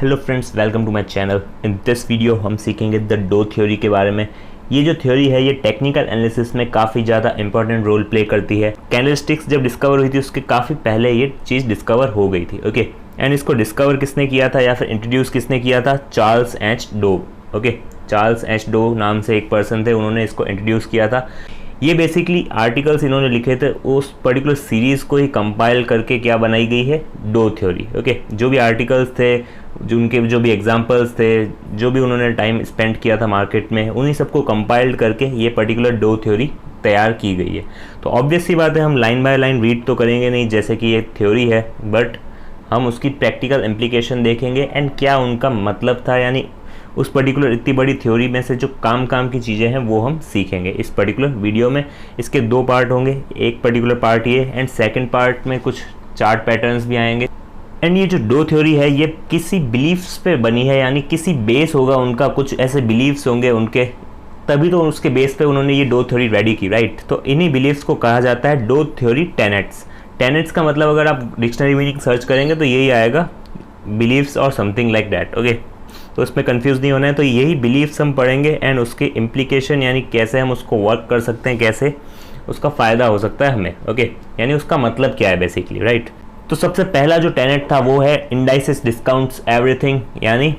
Hello friends, welcome to my channel. In this video हम सीखेंगे the dough theory के बारे में। ये जो थ्योरी है ये टेक्निकल एनालिसिस में काफ़ी ज़्यादा इंपॉर्टेंट रोल प्ले करती है। कैंडलस्टिक्स जब डिस्कवर हुई थी उसके काफ़ी पहले ये चीज़ डिस्कवर हो गई थी। ओके, एंड इसको डिस्कवर किसने किया था या फिर इंट्रोड्यूस किसने किया था? Charles H Dow. Okay, Charles H Dow नाम से एक पर्सन थे, उन्होंने इसको इंट्रोड्यूस किया था। ये बेसिकली आर्टिकल्स इन्होंने लिखे थे, उस पर्टिकुलर सीरीज़ को ही कंपाइल करके क्या बनाई गई है? Dough theory. ओके, जो भी आर्टिकल्स थे, जो उनके जो भी एग्जांपल्स थे, जो भी उन्होंने टाइम स्पेंड किया था मार्केट में, उन्हीं सबको कंपाइल्ड करके ये पर्टिकुलर डो थ्योरी तैयार की गई है। तो ऑब्वियस सी बात है, हम लाइन बाय लाइन रीड तो करेंगे नहीं जैसे कि ये थ्योरी है, बट हम उसकी प्रैक्टिकल इम्प्लीकेशन देखेंगे एंड क्या उनका मतलब था, यानी उस पर्टिकुलर इतनी बड़ी थ्योरी में से जो काम की चीज़ें हैं वो हम सीखेंगे इस पर्टिकुलर वीडियो में। इसके दो पार्ट होंगे, एक पर्टिकुलर पार्ट ये एंड सेकंड पार्ट में कुछ चार्ट पैटर्न्स भी आएंगे। एंड ये जो डो थ्योरी है ये किसी बिलीफ्स पे बनी है, यानी किसी बेस होगा उनका, कुछ ऐसे बिलीफ्स होंगे उनके, तभी तो उसके बेस पे उन्होंने ये डो थ्योरी रेडी की, राइट। तो इन्हीं बिलीफ्स को कहा जाता है डो थ्योरी टेनेट्स। टेनेट्स का मतलब अगर आप डिक्शनरी मीनिंग सर्च करेंगे तो यही आएगा, बिलीव्स और समथिंग लाइक दैट। ओके, तो उसमें कंफ्यूज नहीं होना है। तो यही बिलीव्स हम पढ़ेंगे एंड उसके इम्प्लीकेशन, यानी कैसे हम उसको वर्क कर सकते हैं, कैसे उसका फ़ायदा हो सकता है हमें। ओके, यानी उसका मतलब क्या है बेसिकली, राइट। तो सबसे पहला जो टेनेट था वो है इंडाइसिस डिस्काउंट्स एवरीथिंग, यानी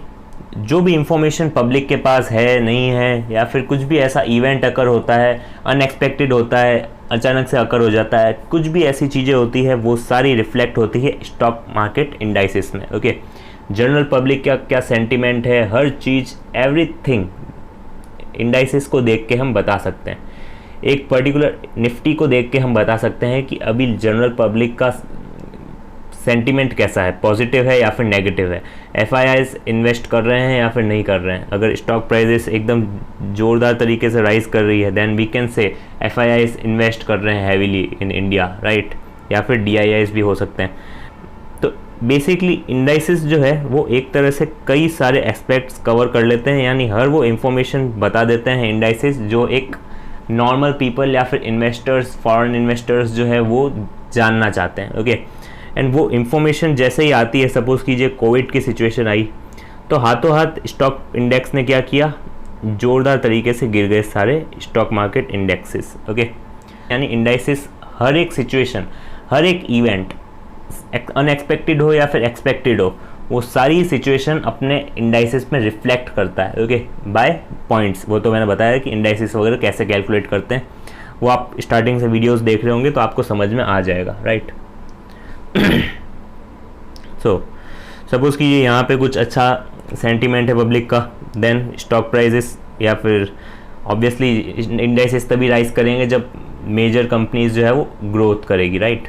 जो भी इंफॉर्मेशन पब्लिक के पास है, नहीं है, या फिर कुछ भी ऐसा इवेंट अकर होता है, अनएक्सपेक्टेड होता है, अचानक से अकर हो जाता है, कुछ भी ऐसी चीज़ें होती है वो सारी रिफ्लेक्ट होती है स्टॉक मार्केट इंडाइसिस में। ओके, जनरल पब्लिक का क्या सेंटिमेंट है, हर चीज़, एवरीथिंग इंडाइसिस को देख के हम बता सकते हैं। एक पर्टिकुलर निफ्टी को देख के हम बता सकते हैं कि अभी जनरल पब्लिक का सेंटिमेंट कैसा है, पॉजिटिव है या फिर नेगेटिव है, एफआईआईज इन्वेस्ट कर रहे हैं या फिर नहीं कर रहे हैं। अगर स्टॉक प्राइजेस एकदम ज़ोरदार तरीके से राइज कर रही है then we can say FIIs invest कर रहे हैं हैवीली इन इंडिया, राइट, या फिर डीआईआईज भी हो सकते हैं। तो बेसिकली इंडाइसिस जो है वो एक तरह से कई सारे एस्पेक्ट्स कवर कर लेते हैं, यानी हर वो इंफॉर्मेशन बता देते हैं इंडाइसिस जो एक नॉर्मल पीपल या फिर इन्वेस्टर्स, फॉरेन इन्वेस्टर्स जो है वो जानना चाहते हैं। ओके, एंड वो इन्फॉर्मेशन जैसे ही आती है, सपोज़ कीजिए कोविड की सिचुएशन आई तो हाथों हाथ स्टॉक इंडेक्स ने क्या किया, ज़ोरदार तरीके से गिर गए सारे स्टॉक मार्केट इंडेक्सेस। ओके, यानी इंडाइसिस हर एक सिचुएशन, हर एक इवेंट, अनएक्सपेक्टेड हो या फिर एक्सपेक्टेड हो, वो सारी सिचुएशन अपने इंडाइसिस में रिफ्लेक्ट करता है। Okay, by points. वो तो मैंने बताया कि इंडाइसिस वगैरह कैसे कैलकुलेट करते हैं, वो आप स्टार्टिंग से वीडियोस देख रहे होंगे तो आपको समझ में आ जाएगा, राइट। सो सपोज़ कीजिए यहाँ पे कुछ अच्छा सेंटीमेंट है पब्लिक का, देन स्टॉक प्राइजेस या फिर ऑब्वियसली इंडाइसेस तभी राइज करेंगे जब मेजर कंपनीज जो है वो ग्रोथ करेगी, राइट,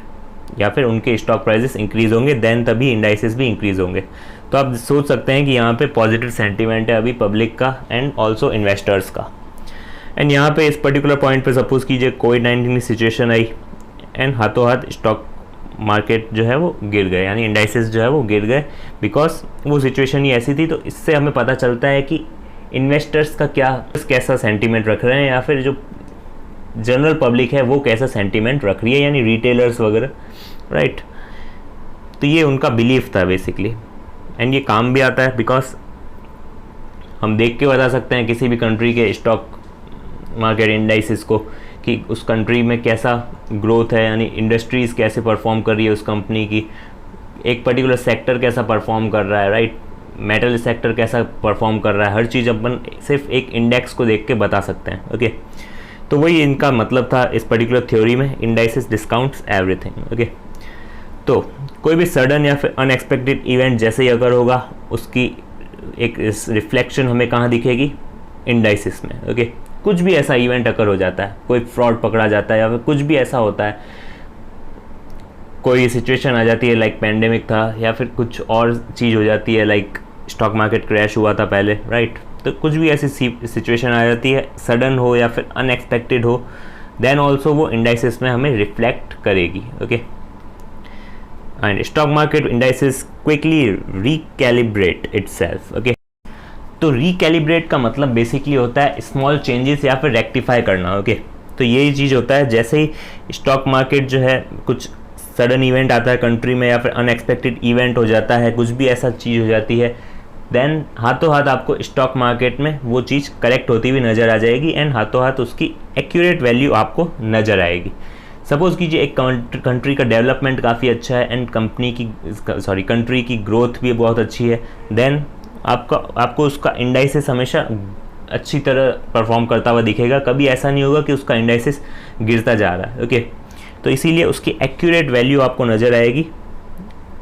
या फिर उनके स्टॉक प्राइजेस इंक्रीज़ होंगे, देन तभी इंडाइसेस भी इंक्रीज़ होंगे। तो आप सोच सकते हैं कि यहाँ पे पॉजिटिव सेंटीमेंट है अभी पब्लिक का एंड ऑल्सो इन्वेस्टर्स का। एंड यहाँ पे इस पर्टिकुलर पॉइंट पे सपोज़ कीजिए कोविड-19 की सिचुएशन आई एंड हाथों हाथ स्टॉक मार्केट जो है वो गिर गए, यानी इंडाइसेस जो है वो गिर गए, बिकॉज वो सिचुएशन ही ऐसी थी। तो इससे हमें पता चलता है कि इन्वेस्टर्स का कैसा सेंटीमेंट रख रहे हैं, या फिर जो जनरल पब्लिक है वो कैसा सेंटीमेंट रख रही है, यानी रिटेलर्स वगैरह, राइट। तो ये उनका बिलीफ था बेसिकली, एंड ये काम भी आता है बिकॉज हम देख के बता सकते हैं किसी भी कंट्री के स्टॉक मार्केट इंडाइसिस को कि उस कंट्री में कैसा ग्रोथ है, यानी इंडस्ट्रीज़ कैसे परफॉर्म कर रही है उस कंपनी की, एक पर्टिकुलर सेक्टर कैसा परफॉर्म कर रहा है, राइट, मेटल सेक्टर कैसा परफॉर्म कर रहा है, हर चीज़ अपन सिर्फ एक इंडेक्स को देख के बता सकते हैं। ओके, तो वही इनका मतलब था इस पर्टिकुलर थ्योरी में, इंडाइसिस डिस्काउंट्स एवरीथिंग। ओके, तो कोई भी सडन या फिर अनएक्सपेक्टेड इवेंट जैसे ही अगर होगा उसकी एक रिफ्लेक्शन हमें कहाँ दिखेगी? इंडाइसिस में। ओके, कुछ भी ऐसा इवेंट अकर हो जाता है, कोई फ्रॉड पकड़ा जाता है या फिर कुछ भी ऐसा होता है, कोई सिचुएशन आ जाती है लाइक पैंडेमिक था, या फिर कुछ और चीज़ हो जाती है लाइक स्टॉक मार्केट क्रैश हुआ था पहले, राइट। तो कुछ भी ऐसी सिचुएशन आ जाती है, सडन हो या फिर अनएक्सपेक्टेड हो, देन ऑल्सो वो इंडाइसिस में हमें रिफ्लेक्ट करेगी। Okay, and stock market indices quickly recalibrate itself. Okay, तो रिकैलिब्रेट का मतलब बेसिकली होता है स्मॉल चेंजेस या फिर रेक्टिफाई करना। ओके, तो यही चीज़ होता है, जैसे ही स्टॉक मार्केट जो है कुछ सडन इवेंट आता है कंट्री में या फिर अनएक्सपेक्टेड इवेंट हो जाता है, कुछ भी ऐसा चीज़ हो जाती है, देन हाथों हाथ आपको स्टॉक मार्केट में वो चीज़ करेक्ट होती हुई नज़र आ जाएगी एंड हाथों हाथ उसकी एक्यूरेट वैल्यू आपको नज़र आएगी। सपोज़ कीजिए एक कंट्री का डेवलपमेंट काफ़ी अच्छा है एंड कंट्री की ग्रोथ भी बहुत अच्छी है, देन आपको उसका इंडाइसिस हमेशा अच्छी तरह परफॉर्म करता हुआ दिखेगा। कभी ऐसा नहीं होगा कि उसका इंडाइसिस गिरता जा रहा है। ओके, तो इसीलिए उसकी एक्यूरेट वैल्यू आपको नज़र आएगी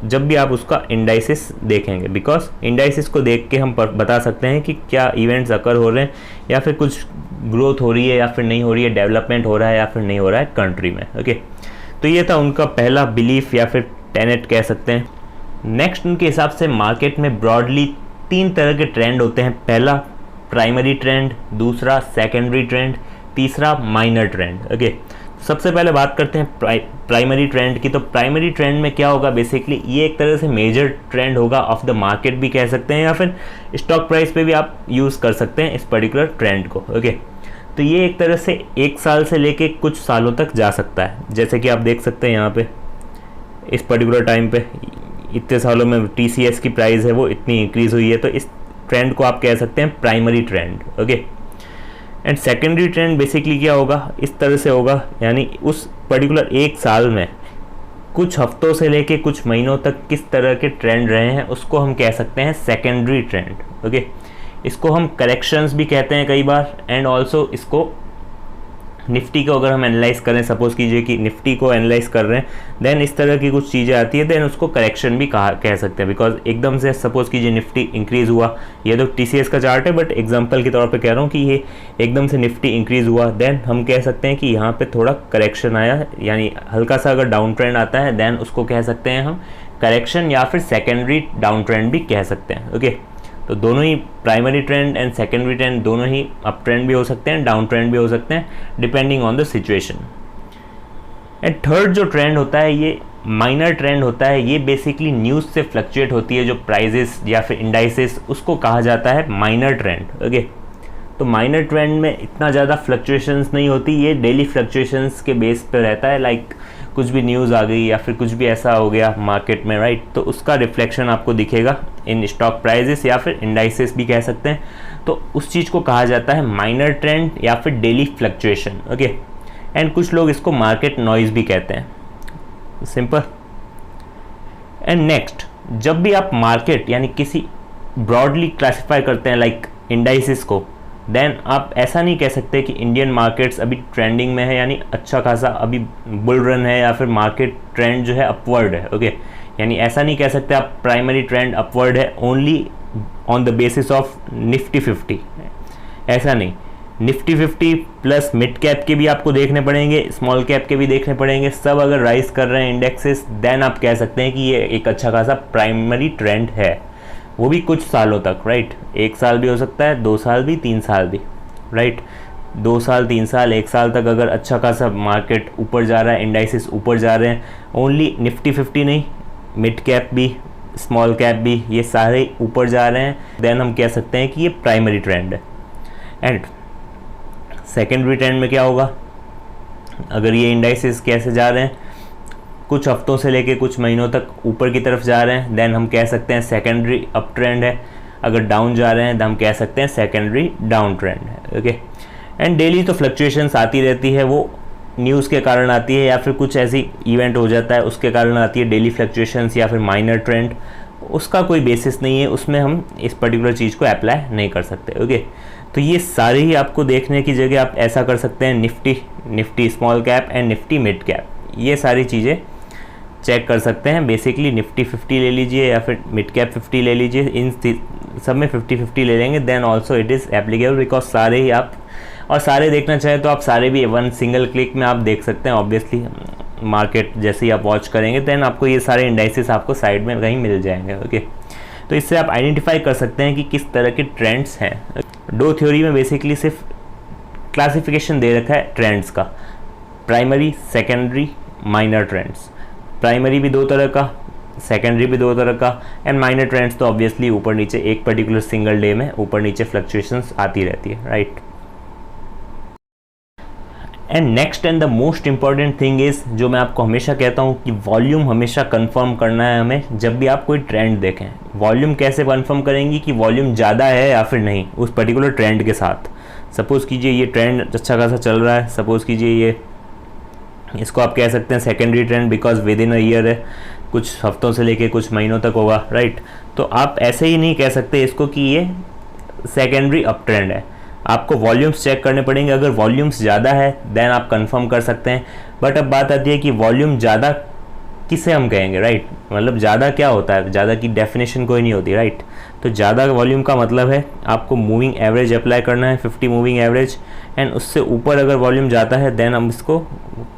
जब भी आप उसका इंडाइसिस देखेंगे, बिकॉज इंडाइसिस को देख के हम बता सकते हैं कि क्या इवेंट्स अकर हो रहे हैं या फिर कुछ ग्रोथ हो रही है या फिर नहीं हो रही है, डेवलपमेंट हो रहा है या फिर नहीं हो रहा है कंट्री में। ओके, तो ये था उनका पहला बिलीफ या फिर टेनेट कह सकते हैं। नेक्स्ट उनके हिसाब से मार्केट में ब्रॉडली 3 तरह के ट्रेंड होते हैं। पहला प्राइमरी ट्रेंड, दूसरा सेकेंडरी ट्रेंड, तीसरा माइनर ट्रेंड। ओके, सबसे पहले बात करते हैं प्राइमरी ट्रेंड की। तो प्राइमरी ट्रेंड में क्या होगा, बेसिकली ये एक तरह से मेजर ट्रेंड होगा ऑफ द मार्केट भी कह सकते हैं, या फिर स्टॉक प्राइस पे भी आप यूज़ कर सकते हैं इस पर्टिकुलर ट्रेंड को। ओके, तो ये एक तरह से 1 साल से लेके कुछ सालों तक जा सकता है। जैसे कि आप देख सकते हैं यहाँ पे इस पर्टिकुलर टाइम पे इतने सालों में TCS की प्राइस है वो इतनी इंक्रीज़ हुई है, तो इस ट्रेंड को आप कह सकते हैं primary trend. Okay, and secondary trend basically क्या होगा, इस तरह से होगा, यानी उस पर्टिकुलर 1 साल में कुछ हफ्तों से लेके कुछ महीनों तक किस तरह के ट्रेंड रहे हैं उसको हम कह सकते हैं सेकेंडरी ट्रेंड। ओके, इसको हम करेक्शंस भी कहते हैं कई बार, एंड ऑल्सो इसको निफ्टी को अगर हम एनालाइज करें, सपोज कीजिए कि निफ्टी को एनालाइज कर रहे हैं, देन इस तरह की कुछ चीज़ें आती है, देन उसको करेक्शन भी कह सकते हैं। बिकॉज एकदम से सपोज कीजिए निफ्टी इंक्रीज़ हुआ, ये तो TCS का चार्ट है बट एग्जांपल के तौर पे कह रहा हूँ कि ये एकदम से निफ्टी इंक्रीज़ हुआ, देन हम कह सकते हैं कि यहाँ पे थोड़ा करेक्शन आया, यानी हल्का सा अगर डाउन ट्रेंड आता है, देन उसको कह सकते हैं हम करेक्शन या फिर सेकेंडरी डाउन ट्रेंड भी कह सकते हैं। ओके, तो दोनों ही primary trained and secondary trained दोनों ही अप ट्रेंड भी हो सकते हैं, डाउन ट्रेंड भी हो सकते हैं, depending on the situation. And third जो ट्रेंड होता है ये माइनर ट्रेंड होता है। ये बेसिकली न्यूज़ से फ्लक्चुएट होती है जो प्राइजेस या फिर इंडाइसेस, उसको कहा जाता है माइनर ट्रेंड। ओके, तो माइनर ट्रेंड में इतना ज़्यादा फ्लक्चुएशंस नहीं होती, ये डेली फ्लक्चुएशंस के बेस पर रहता है। लाइक कुछ भी न्यूज़ आ गई या फिर कुछ भी ऐसा हो गया मार्केट में, राइट, तो उसका रिफ्लेक्शन आपको दिखेगा इन स्टॉक प्राइजेस या फिर इंडाइसेस भी कह सकते हैं। तो उस चीज़ को कहा जाता है माइनर ट्रेंड या फिर डेली फ्लक्चुएशन। ओके, एंड कुछ लोग इसको मार्केट नॉइज़ भी कहते हैं, सिंपल। एंड नेक्स्ट, जब भी आप मार्केट यानी किसी ब्रॉडली क्लासिफाई करते हैं लाइक इंडाइसिस को, देन आप ऐसा नहीं कह सकते कि इंडियन मार्केट्स अभी ट्रेंडिंग में है, यानी अच्छा खासा अभी बुल रन है या फिर मार्केट ट्रेंड जो है अपवर्ड है। ओके, यानी ऐसा नहीं कह सकते आप प्राइमरी ट्रेंड अपवर्ड है only on the basis of Nifty 50, ऐसा नहीं। निफ्टी 50 प्लस मिड कैप के भी आपको देखने पड़ेंगे, स्मॉल कैप के भी देखने पड़ेंगे, सब अगर राइज कर रहे हैं इंडेक्सेस, देन आप कह सकते हैं कि ये एक अच्छा खासा प्राइमरी ट्रेंड है, वो भी कुछ सालों तक, राइट। 1 साल भी हो सकता है, 2 साल भी, 3 साल भी, राइट। 2 साल, 3 साल, 1 साल तक अगर अच्छा खासा मार्केट ऊपर जा रहा है, इंडाइसिस ऊपर जा रहे हैं, ओनली निफ्टी 50 नहीं, मिड कैप भी, स्मॉल कैप भी, ये सारे ऊपर जा रहे हैं, देन हम कह सकते हैं कि ये प्राइमरी ट्रेंड है। एंड सेकेंडरी ट्रेंड में क्या होगा, अगर ये इंडाइसिस कैसे जा रहे हैं, कुछ हफ्तों से लेके कुछ महीनों तक ऊपर की तरफ जा रहे हैं, देन हम कह सकते हैं सेकेंडरी अप ट्रेंड है। अगर डाउन जा रहे हैं तो हम कह सकते हैं सेकेंडरी डाउन ट्रेंड है। ओके, एंड डेली तो फ्लक्चुएशंस आती रहती है, वो न्यूज़ के कारण आती है या फिर कुछ ऐसी इवेंट हो जाता है उसके कारण आती है डेली फ्लक्चुएशंस या फिर माइनर ट्रेंड, उसका कोई बेसिस नहीं है, उसमें हम इस पर्टिकुलर चीज़ को अप्लाई नहीं कर सकते। ओके, तो ये सारे ही आपको देखने की जगह आप ऐसा कर सकते हैं, Nifty small cap and Nifty mid cap, ये सारी चीज़ें चेक कर सकते हैं। बेसिकली निफ्टी 50 ले लीजिए या फिर मिड कैप 50 ले लीजिए, इन सब में 50-50 ले लेंगे, then also it is applicable, because सारे ही आप, और सारे देखना चाहें तो आप सारे भी वन सिंगल क्लिक में आप देख सकते हैं। ऑब्वियसली मार्केट जैसे ही आप वॉच करेंगे देन आपको ये सारे इंडाइसेस आपको साइड में कहीं मिल जाएंगे। ओके, तो इससे आप आइडेंटिफाई कर सकते हैं कि किस तरह के ट्रेंड्स हैं। डो थ्योरी में बेसिकली सिर्फ क्लासिफिकेशन दे रखा है ट्रेंड्स का, primary, secondary, minor trends. Primary भी 2 तरह का, सेकेंडरी भी 2 तरह का, एंड माइनर ट्रेंड्स तो ऑब्वियसली ऊपर नीचे एक पर्टिकुलर सिंगल डे में ऊपर नीचे फ्लक्चुएशंस आती रहती है, right. And next and the most important thing is, जो मैं आपको हमेशा कहता हूँ कि वॉल्यूम हमेशा कंफर्म करना है हमें जब भी आप कोई ट्रेंड देखें। वॉल्यूम कैसे कंफर्म करेंगी कि वॉल्यूम ज़्यादा है या फिर नहीं उस पर्टिकुलर ट्रेंड के साथ। सपोज़ कीजिए ये ट्रेंड अच्छा खासा चल रहा है, सपोज़ कीजिए ये, इसको आप कह सकते हैं secondary trend, because with in a year है, कुछ हफ्तों से लेके कुछ महीनों तक होगा, राइट। तो आप ऐसे ही नहीं कह सकते इसको कि ये सेकेंडरी अप ट्रेंड है, आपको वॉल्यूम्स चेक करने पड़ेंगे। अगर वॉल्यूम्स ज़्यादा है देन आप कंफर्म कर सकते हैं। बट अब बात आती है कि वॉल्यूम ज़्यादा किसे हम कहेंगे, राइट। मतलब ज़्यादा क्या होता है, ज़्यादा की डेफिनेशन कोई नहीं होती, राइट। तो ज़्यादा वॉल्यूम का मतलब है आपको मूविंग एवरेज अप्लाई करना है, 50 मूविंग एवरेज, एंड उससे ऊपर अगर वॉल्यूम जाता है देन हम इसको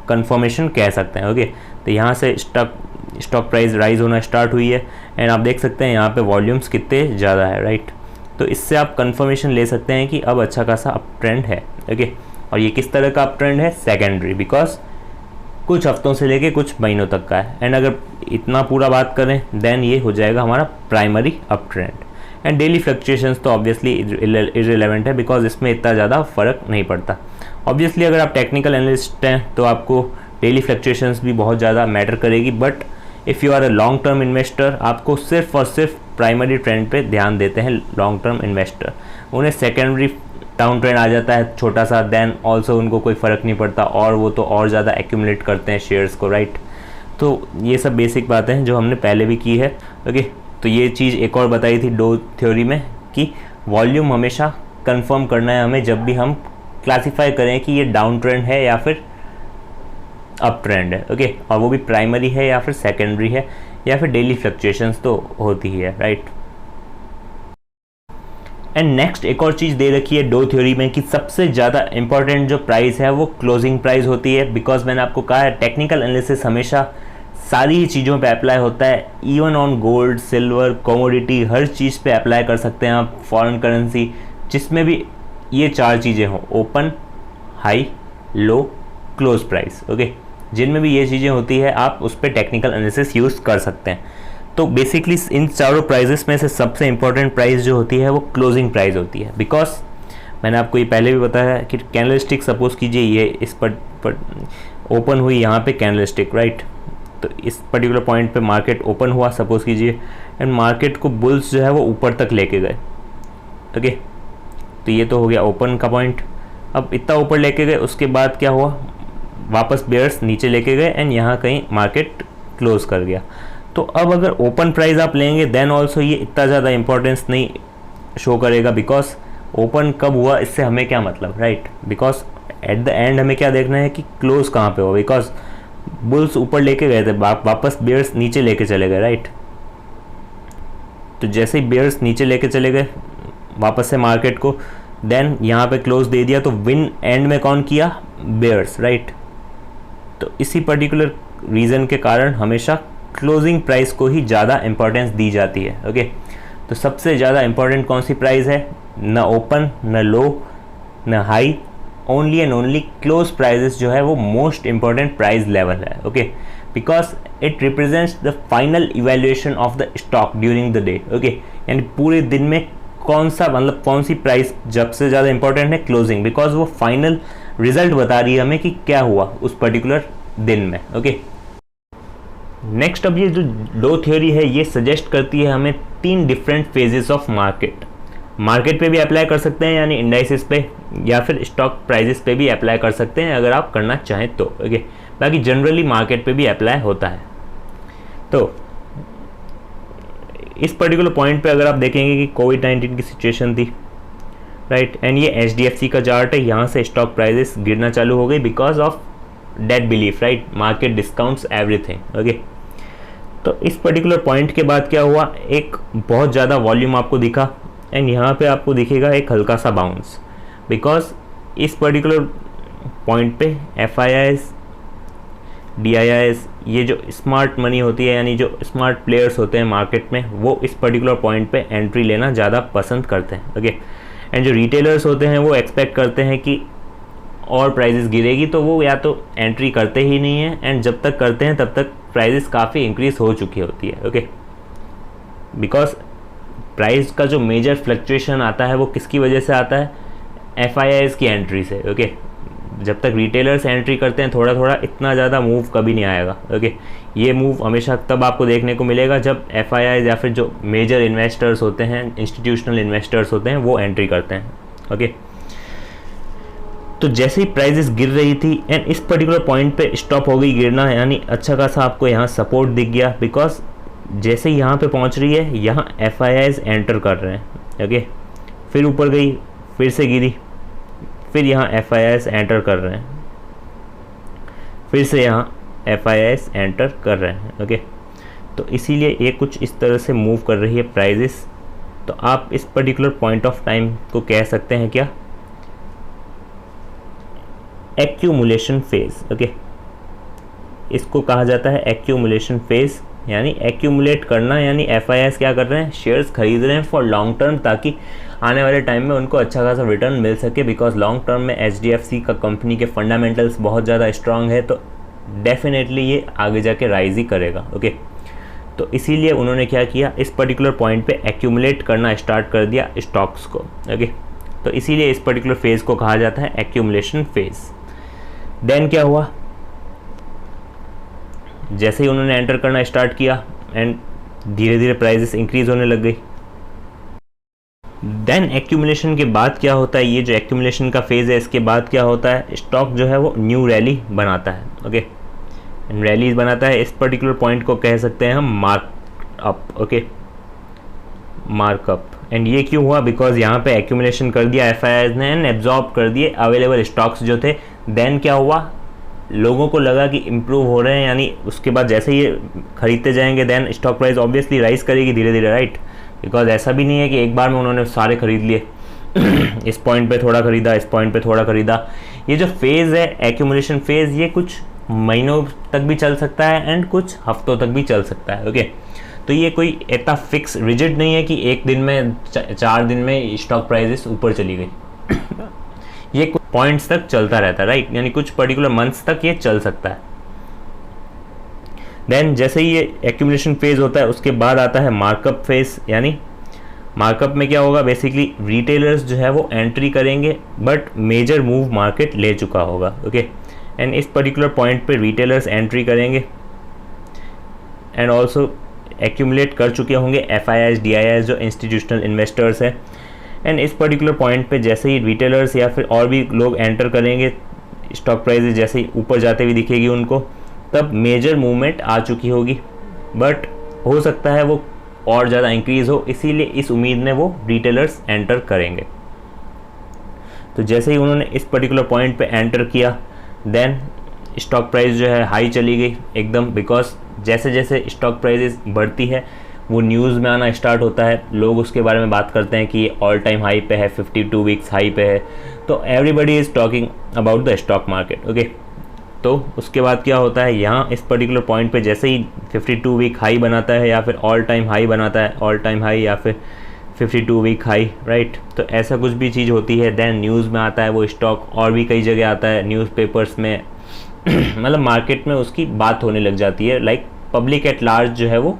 कंफर्मेशन कह सकते हैं। ओके, तो यहाँ से स्टॉक प्राइस राइज होना स्टार्ट हुई है एंड आप देख सकते हैं यहाँ पे वॉल्यूम्स कितने ज़्यादा है, राइट। तो इससे आप कंफर्मेशन ले सकते हैं कि अब अच्छा खासा अप ट्रेंड है। ओके, और ये किस तरह का अप ट्रेंड है, सेकेंडरी, बिकॉज कुछ हफ्तों से लेके कुछ महीनों तक का है। एंड अगर इतना पूरा बात करें देन ये हो जाएगा हमारा primary up trend. And daily fluctuations तो ऑब्वियसली इररिलेवेंट है, बिकॉज इसमें इतना ज़्यादा फ़र्क नहीं पड़ता। ऑब्वियसली अगर आप टेक्निकल एनालिस्ट हैं तो आपको डेली फ्लक्चुएशंस भी बहुत ज़्यादा मैटर करेगी, but if you are a long term investor, आपको सिर्फ और सिर्फ प्राइमरी ट्रेंड पे ध्यान देते हैं लॉन्ग टर्म इन्वेस्टर। उन्हें सेकेंडरी डाउन ट्रेंड आ जाता है छोटा सा, देन ऑल्सो उनको कोई फ़र्क नहीं पड़ता और वो तो और ज़्यादा एक्यूमुलेट करते हैं शेयर्स को, राइट। तो ये सब बेसिक बातें हैं जो हमने पहले भी की है। ओके, तो ये चीज़ एक और बताई थी डो थ्योरी में कि वॉल्यूम हमेशा कंफर्म करना है हमें जब भी हम क्लासीफाई करें कि ये डाउन ट्रेंड है या फिर अप ट्रेंड है। ओके, और वो भी प्राइमरी है या फिर सेकेंडरी है या फिर डेली फ्लक्चुएशंस तो होती ही है, राइट। एंड नेक्स्ट एक और चीज़ दे रखी है डो थ्योरी में कि सबसे ज़्यादा इंपॉर्टेंट जो प्राइस है वो क्लोजिंग प्राइस होती है। बिकॉज मैंने आपको कहा है टेक्निकल एनालिसिस हमेशा सारी ही चीज़ों पे अप्लाई होता है, even on gold, silver, commodity, हर चीज़ पे अप्लाई कर सकते हैं आप, फॉरेन करेंसी, जिसमें भी ये चार चीज़ें हों, ओपन, हाई, लो, क्लोज प्राइस। ओके, जिनमें भी ये चीज़ें होती है आप उस पर टेक्निकल एनालिसिस यूज़ कर सकते हैं। तो बेसिकली इन चारों प्राइजेस में से सबसे इंपॉर्टेंट प्राइस जो होती है वो क्लोजिंग प्राइस होती है। बिकॉज मैंने आपको ये पहले भी बताया कि कैंडलस्टिक, सपोज कीजिए ये इस पर ओपन हुई यहाँ पे कैंडलस्टिक, राइट। तो इस पर्टिकुलर पॉइंट पे मार्केट ओपन हुआ सपोज कीजिए, एंड मार्केट को बुल्स जो है वो ऊपर तक लेके गए। ओके, तो ये तो हो गया ओपन का पॉइंट। अब इतना ऊपर लेके गए, उसके बाद क्या हुआ, वापस बेयर्स नीचे लेके गए एंड यहाँ कहीं मार्केट क्लोज कर गया। तो अब अगर ओपन प्राइस आप लेंगे देन ऑल्सो ये इतना ज़्यादा इंपॉर्टेंस नहीं शो करेगा, बिकॉज ओपन कब हुआ इससे हमें क्या मतलब, right. Because at the end हमें क्या देखना है कि क्लोज कहाँ पे हुआ, बिकॉज बुल्स ऊपर लेके गए थे, वापस बेयर्स नीचे लेके चले गए, राइट। तो जैसे ही बेयर्स नीचे लेके चले गए वापस से मार्केट को, देन यहाँ पे क्लोज दे दिया, तो विन एंड में कौन किया, बेयर्स, राइट। तो इसी पर्टिकुलर रीज़न के कारण हमेशा क्लोजिंग प्राइस को ही ज़्यादा इंपॉर्टेंस दी जाती है। ओके, तो सबसे ज़्यादा इंपॉर्टेंट कौन सी प्राइस है, न ओपन, न लो, न high, only and only close prices जो है वो मोस्ट इंपॉर्टेंट प्राइस लेवल है। Okay, because it represents the final evaluation of the stock during the day. Okay, यानी पूरे दिन में कौन सा, मतलब कौन सी प्राइस सबसे ज़्यादा इंपॉर्टेंट है, क्लोजिंग, बिकॉज वो फाइनल रिजल्ट बता रही है हमें कि क्या हुआ उस पर्टिकुलर दिन में। ओके, नेक्स्ट अब ये जो डो थ्योरी है ये सजेस्ट करती है हमें 3 डिफरेंट फेजेस ऑफ मार्केट पे भी अप्लाई कर सकते हैं, यानी इंडाइसिस पे, या फिर स्टॉक प्राइजेस पे भी अप्लाई कर सकते हैं अगर आप करना चाहें तो। ओके, बाकी जनरली मार्केट पे भी अप्लाई होता है। तो इस पर्टिकुलर पॉइंट पे अगर आप देखेंगे कि कोविड-19 की सिचुएशन थी, राइट, एंड ये HDFC का चार्ट है, यहाँ से स्टॉक प्राइजेस गिरना चालू हो गई because of debt belief, right, market discounts everything. Okay, तो इस पर्टिकुलर पॉइंट के बाद क्या हुआ, एक बहुत ज़्यादा वॉल्यूम आपको दिखा एंड यहाँ पे आपको दिखेगा एक हल्का सा बाउंस, बिकॉज इस पर्टिकुलर पॉइंट पे FIIs, DIIs, ये जो स्मार्ट मनी होती है, यानी जो स्मार्ट प्लेयर्स होते हैं मार्केट में, वो इस पर्टिकुलर पॉइंट पे एंट्री लेना ज़्यादा पसंद करते हैं। ओके, एंड जो रिटेलर्स होते हैं वो एक्सपेक्ट करते हैं कि और प्राइजेस गिरेगी, तो वो या तो एंट्री करते ही नहीं है, एंड जब तक करते हैं तब तक प्राइजेस काफ़ी इंक्रीज हो चुकी होती है। ओके, बिकॉज प्राइस का जो मेजर फ्लक्चुएशन आता है वो किसकी वजह से आता है, FIIs की एंट्री से। ओके, जब तक रिटेलर्स एंट्री करते हैं थोड़ा थोड़ा, इतना ज़्यादा मूव कभी नहीं आएगा। ओके, ये मूव हमेशा तब आपको देखने को मिलेगा जब FIIs या फिर जो मेजर इन्वेस्टर्स होते हैं, इंस्टीट्यूशनल इन्वेस्टर्स होते हैं, वो एंट्री करते हैं। ओके, तो जैसे ही प्राइजेस गिर रही थी एंड इस पर्टिकुलर पॉइंट पे स्टॉप हो गई गिरना, यानी अच्छा खासा आपको यहाँ सपोर्ट दिख गया, बिकॉज जैसे ही यहाँ पे पहुँच रही है यहाँ FIIs एंटर कर रहे हैं। ओके, फिर ऊपर गई, फिर से गिरी, फिर यहाँ FIIs एंटर कर रहे हैं, फिर से यहाँ FIIs एंटर कर रहे हैं। ओके, तो इसीलिए ये कुछ इस तरह से मूव कर रही है प्राइजेस। तो आप इस पर्टिकुलर पॉइंट ऑफ टाइम को कह सकते हैं क्या, एक्यूमुलेशन फेज। ओके, इसको कहा जाता है एक्यूमुलेशन फेज, यानी एक्यूमुलेट करना, यानी FIIs क्या कर रहे हैं, शेयर्स खरीद रहे हैं फॉर लॉन्ग टर्म, ताकि आने वाले टाइम में उनको अच्छा खासा रिटर्न मिल सके। बिकॉज लॉन्ग टर्म में HDFC का कंपनी के फंडामेंटल्स बहुत ज़्यादा स्ट्रांग है, तो डेफिनेटली ये आगे जाके राइज ही करेगा। ओके, तो इसीलिए उन्होंने क्या किया, इस पर्टिकुलर पॉइंट पे एक्यूमुलेट करना स्टार्ट कर दिया स्टॉक्स को। ओके, तो इसीलिए इस पर्टिकुलर फेज को कहा जाता है एक्यूमुलेशन फेज। देन क्या हुआ, जैसे ही उन्होंने एंटर करना स्टार्ट किया एंड धीरे धीरे प्राइसेस इंक्रीज होने लग गई। देन एक्यूमुलेशन के बाद क्या होता है, ये जो एक्यूमुलेशन का फेज़ है, इसके बाद क्या होता है, स्टॉक जो है वो न्यू रैली बनाता है। ओके, रैलीज बनाता है, इस पर्टिकुलर पॉइंट को कह सकते हैं हम मार्कअप। Okay, markup. एंड ये क्यों हुआ, बिकॉज यहाँ पे एक्यूमुलेशन कर दिया FIIs ने एंड एब्जॉर्ब कर दिए अवेलेबल स्टॉक्स जो थे। देन क्या हुआ, लोगों को लगा कि इम्प्रूव हो रहे हैं, यानी उसके बाद जैसे ये खरीदते जाएंगे then stock price obviously rise करेगी धीरे धीरे, राइट। बिकॉज ऐसा भी नहीं है कि एक बार में उन्होंने सारे खरीद लिए इस पॉइंट पे थोड़ा खरीदा, इस पॉइंट पे थोड़ा खरीदा। ये जो फेज़ है एक्यूमुलेशन फेज़, ये कुछ महीनों तक भी चल सकता है एंड कुछ हफ्तों तक भी चल सकता है। ओके, तो ये कोई इतना फिक्स रिजिड नहीं है कि एक दिन में 4 दिन में स्टॉक प्राइजेस ऊपर चली गई ये कुछ पॉइंट्स तक चलता रहता है, राइट, यानी कुछ पर्टिकुलर मंथ्स तक ये चल सकता है। देन जैसे ही ये एक्यूमुलेशन फेज होता है उसके बाद आता है मार्कअप फेज, यानी मार्कअप में क्या होगा, बेसिकली रिटेलर्स जो है वो एंट्री करेंगे बट मेजर मूव मार्केट ले चुका होगा। ओके, एंड इस पर्टिकुलर पॉइंट पे रिटेलर्स एंट्री करेंगे एंड ऑल्सो एक्यूमुलेट कर चुके होंगे FIIs DIIs जो इंस्टीट्यूशनल इन्वेस्टर्स हैं। एंड इस पर्टिकुलर पॉइंट पे जैसे ही रिटेलर्स या फिर और भी लोग एंटर करेंगे, स्टॉक प्राइसेस जैसे ही ऊपर जाते हुए दिखेगी उनको, तब मेजर मूवमेंट आ चुकी होगी, बट हो सकता है वो और ज़्यादा इंक्रीज़ हो, इसीलिए इस उम्मीद में वो रिटेलर्स एंटर करेंगे। तो जैसे ही उन्होंने इस पर्टिकुलर पॉइंट पे एंटर किया, देन स्टॉक प्राइस जो है हाई चली गई एकदम, बिकॉज जैसे जैसे स्टॉक प्राइसेस बढ़ती है वो न्यूज़ में आना स्टार्ट होता है, लोग उसके बारे में बात करते हैं कि ये ऑल टाइम हाई पे है, 52 वीक्स हाई पे है, तो everybody is talking about the stock market. Okay, तो उसके बाद क्या होता है, यहाँ इस पर्टिकुलर पॉइंट पे जैसे ही 52 वीक हाई बनाता है या फिर ऑल टाइम हाई बनाता है, ऑल टाइम हाई या फिर 52 वीक हाई, राइट, तो ऐसा कुछ भी चीज़ होती है, देन न्यूज़ में आता है वो स्टॉक, और भी कई जगह आता है, न्यूज़पेपर्स में मतलब मार्केट में उसकी बात होने लग जाती है, लाइक पब्लिक एट लार्ज जो है वो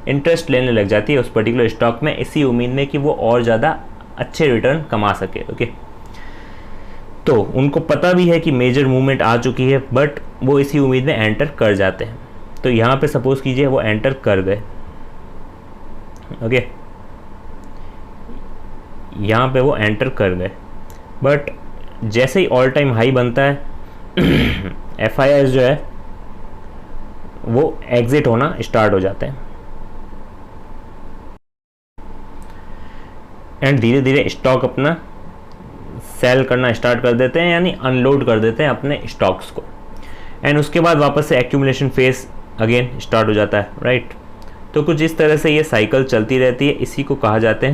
इंटरेस्ट लेने लग जाती है उस पर्टिकुलर स्टॉक में, इसी उम्मीद में कि वो और ज़्यादा अच्छे रिटर्न कमा सके। ओके, तो उनको पता भी है कि मेजर मूवमेंट आ चुकी है, बट वो इसी उम्मीद में एंटर कर जाते हैं। तो यहाँ पे सपोज कीजिए वो एंटर कर गए। ओके, यहाँ पे वो एंटर कर गए, बट जैसे ही ऑल टाइम हाई बनता है FIIs जो है वो एग्जिट होना स्टार्ट हो जाते हैं एंड धीरे धीरे स्टॉक अपना सेल करना स्टार्ट कर देते हैं, यानी अनलोड कर देते हैं अपने स्टॉक्स को, एंड उसके बाद वापस से एक्यूमुलेशन फेज अगेन स्टार्ट हो जाता है, राइट। तो कुछ इस तरह से ये साइकिल चलती रहती है, इसी को कहा जाता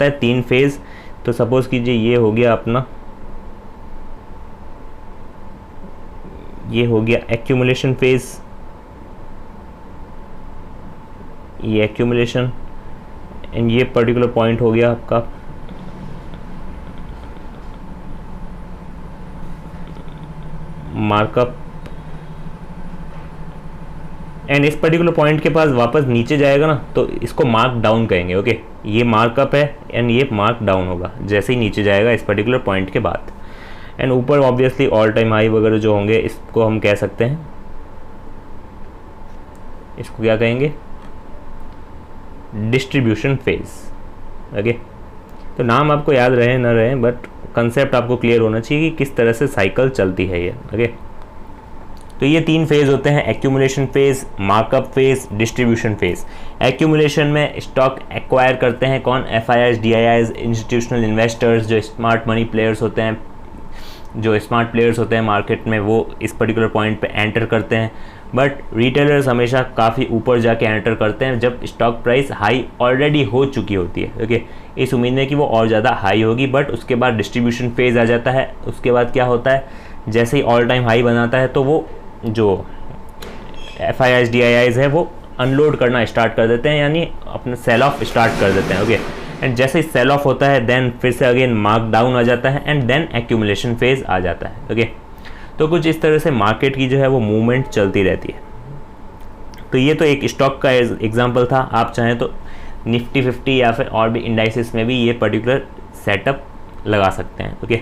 है 3 फेज। तो सपोज कीजिए ये हो गया अपना, ये हो गया एक्यूमुलेशन फेज, ये एक्यूमुलेशन, एंड ये पर्टिकुलर पॉइंट हो गया आपका मार्कअप, एंड इस पर्टिकुलर पॉइंट के पास वापस नीचे जाएगा ना तो इसको मार्क डाउन कहेंगे। ओके, ये मार्कअप है एंड ये मार्क डाउन होगा जैसे ही नीचे जाएगा इस पर्टिकुलर पॉइंट के बाद। एंड ऊपर ऑब्वियसली ऑल टाइम हाई वगैरह जो होंगे इसको हम कह सकते हैं, इसको क्या कहेंगे, डिस्ट्रीब्यूशन फेज। ओके, तो नाम आपको याद रहे ना रहे, बट कंसेप्ट आपको क्लियर होना चाहिए कि किस तरह से साइकिल चलती है ये। ओके, तो ये 3 फेज़ होते हैं, accumulation phase, markup phase, distribution phase. Accumulation में स्टॉक एक्वायर करते हैं कौन, FIIs, DIIs, इंस्टीट्यूशनल इन्वेस्टर्स, जो स्मार्ट मनी प्लेयर्स होते हैं, जो स्मार्ट प्लेयर्स होते हैं मार्केट में, वो इस पर्टिकुलर पॉइंट पे एंटर करते हैं। बट रिटेलर्स हमेशा काफ़ी ऊपर जाके एंटर करते हैं जब स्टॉक प्राइस हाई ऑलरेडी हो चुकी होती है। ओके, इस उम्मीद में कि वो और ज़्यादा हाई होगी, बट उसके बाद डिस्ट्रीब्यूशन फेज़ आ जाता है। उसके बाद क्या होता है, जैसे ही ऑल टाइम हाई बनाता है तो वो जो FIIs, DIIs है वो अनलोड करना स्टार्ट कर देते हैं, यानी अपना सेल ऑफ स्टार्ट कर देते हैं। ओके, एंड जैसे ही सेल ऑफ होता है देन फिर से अगेन मार्क डाउन आ जाता है एंड देन एक्यूमुलेशन फेज़ आ जाता है। ओके, तो कुछ इस तरह से मार्केट की जो है वो मूवमेंट चलती रहती है। तो ये तो एक स्टॉक का एग्जांपल था। आप चाहें तो निफ्टी 50 या फिर और भी इंडाइसेस में भी ये पर्टिकुलर सेटअप लगा सकते हैं। ओके,